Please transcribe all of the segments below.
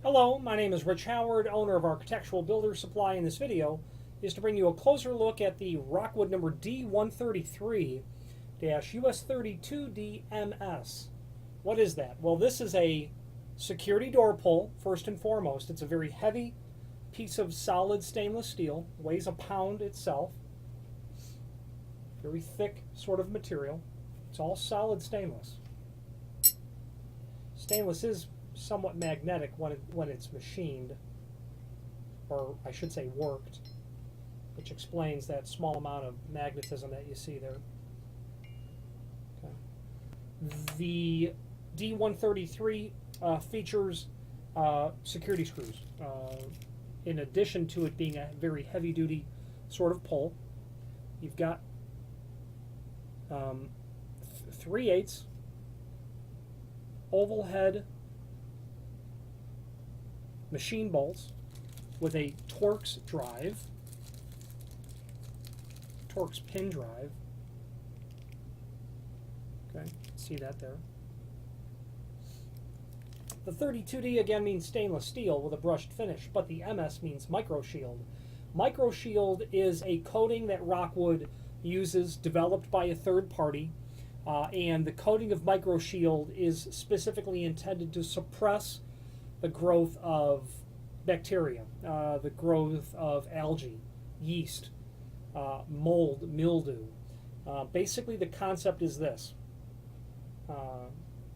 Hello, my name is Rich Howard, owner of Architectural Builders Supply. In this video is to bring you a closer look at the Rockwood number D133-US32DMS. What is that? Well, this is a security door pull, first and foremost. It's a very heavy piece of solid stainless steel, weighs a pound itself. Very thick sort of material. It's all solid stainless. Stainless is somewhat magnetic when it's machined, or I should say worked, which explains that small amount of magnetism that you see there. Okay. The D133 features security screws. In addition to it being a very heavy-duty sort of pull, you've got 3/8 oval head machine bolts with a Torx drive, Torx pin drive. Okay, see that there. The 32D again means stainless steel with a brushed finish, but the MS means micro shield. Micro shield is a coating that Rockwood uses, developed by a third party, and the coating of micro shield is specifically intended to suppress the growth of bacteria, the growth of algae, yeast, mold, mildew. Basically, the concept is this.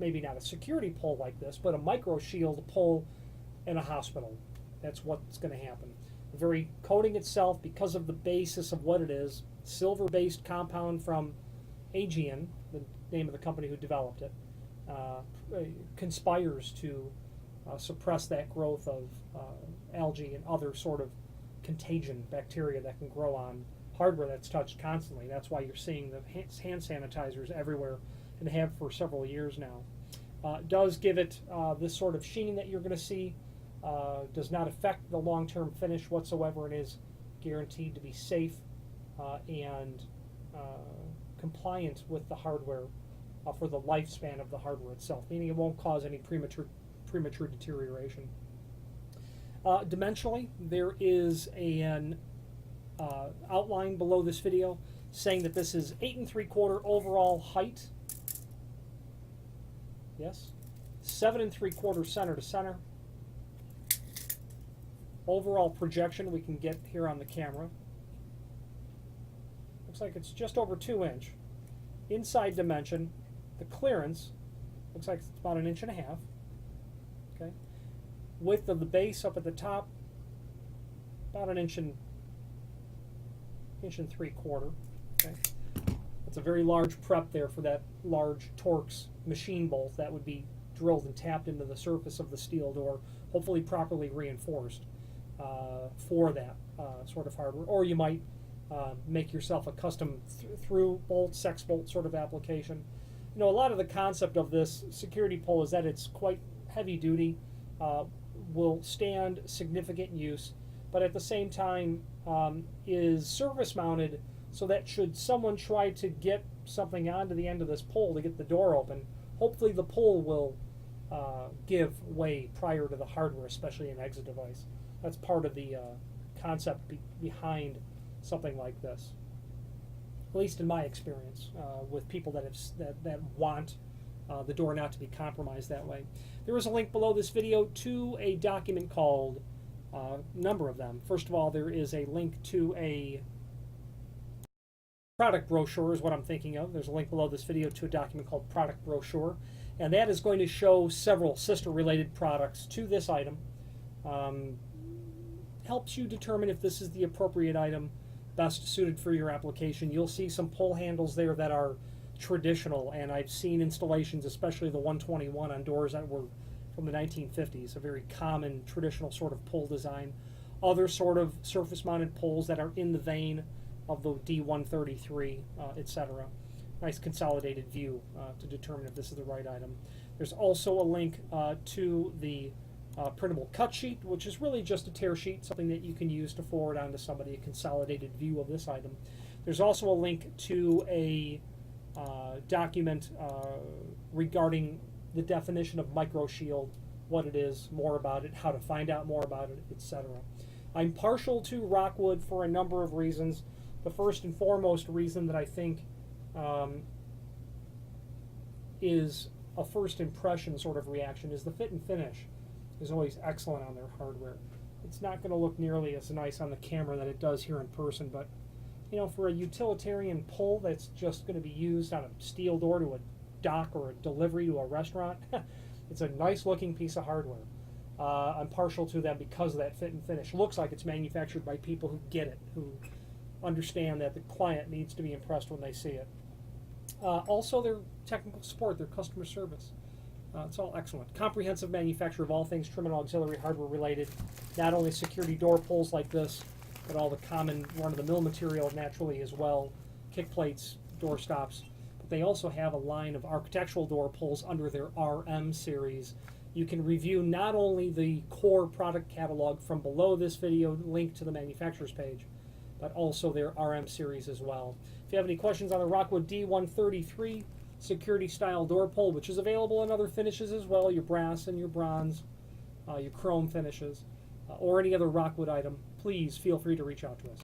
Maybe not a security pole like this, but a micro shield pole in a hospital. That's what's going to happen. The very coating itself, because of the basis of what it is, silver-based compound from Aegean, the name of the company who developed it, conspires to suppress that growth of algae and other sort of contagion bacteria that can grow on hardware that's touched constantly. That's why you're seeing the hand sanitizers everywhere and have for several years now. It does give it this sort of sheen that you're going to see. Does not affect the long-term finish whatsoever, and is guaranteed to be safe and compliant with the hardware for the lifespan of the hardware itself, meaning it won't cause any premature deterioration. Dimensionally, there is an outline below this video saying that this is 8 3/4 overall height. Yes, 7 3/4 center to center. Overall projection we can get here on the camera. Looks like it's just over 2 inch. Inside dimension, the clearance looks like it's about 1.5 inches. Okay. Width of the base up at the top, about 1 inch and 1.75 inches. Okay. That's a very large prep there for that large Torx machine bolt that would be drilled and tapped into the surface of the steel door, hopefully properly reinforced for that sort of hardware. Or you might make yourself a custom through bolt, sex bolt sort of application. You know, a lot of the concept of this security pole is that it's quite heavy duty, will stand significant use, but at the same time is surface mounted, so that should someone try to get something onto the end of this pole to get the door open, hopefully the pole will give way prior to the hardware, especially an exit device. That's part of the concept behind something like this, at least in my experience with people that want the door not to be compromised that way. There is a link below this video to a document called, number of them. First of all, there is a link to a product brochure is what I'm thinking of. There's a link below this video to a document called product brochure, and that is going to show several sister-related products to this item. Helps you determine if this is the appropriate item best suited for your application. You'll see some pull handles there that are traditional, and I've seen installations, especially the 121 on doors that were from the 1950s, a very common traditional sort of pull design. Other sort of surface-mounted pulls that are in the vein of the D133, etc. Nice consolidated view to determine if this is the right item. There's also a link to the printable cut sheet, which is really just a tear sheet, something that you can use to forward on to somebody, a consolidated view of this item. There's also a link to a document regarding the definition of micro shield what it is, more about it, how to find out more about it, etc. I'm partial to Rockwood for a number of reasons. The first and foremost reason that I think is a first impression sort of reaction is the fit and finish is always excellent on their hardware. It's not going to look nearly as nice on the camera that it does here in person, but you know, for a utilitarian pull that's just going to be used on a steel door to a dock or a delivery to a restaurant, it's a nice looking piece of hardware. I'm partial to them because of that fit and finish. Looks like it's manufactured by people who get it, who understand that the client needs to be impressed when they see it. Also, their technical support, their customer service. It's all excellent. Comprehensive manufacturer of all things trim and auxiliary hardware related. Not only security door pulls like this, but all the common run-of-the-mill material naturally as well. Kick plates, door stops. But they also have a line of architectural door pulls under their RM series. You can review not only the core product catalog from below this video, linked to the manufacturer's page, but also their RM series as well. If you have any questions on the Rockwood D133 security style door pull, which is available in other finishes as well, your brass and your bronze, your chrome finishes, or any other Rockwood item, please feel free to reach out to us.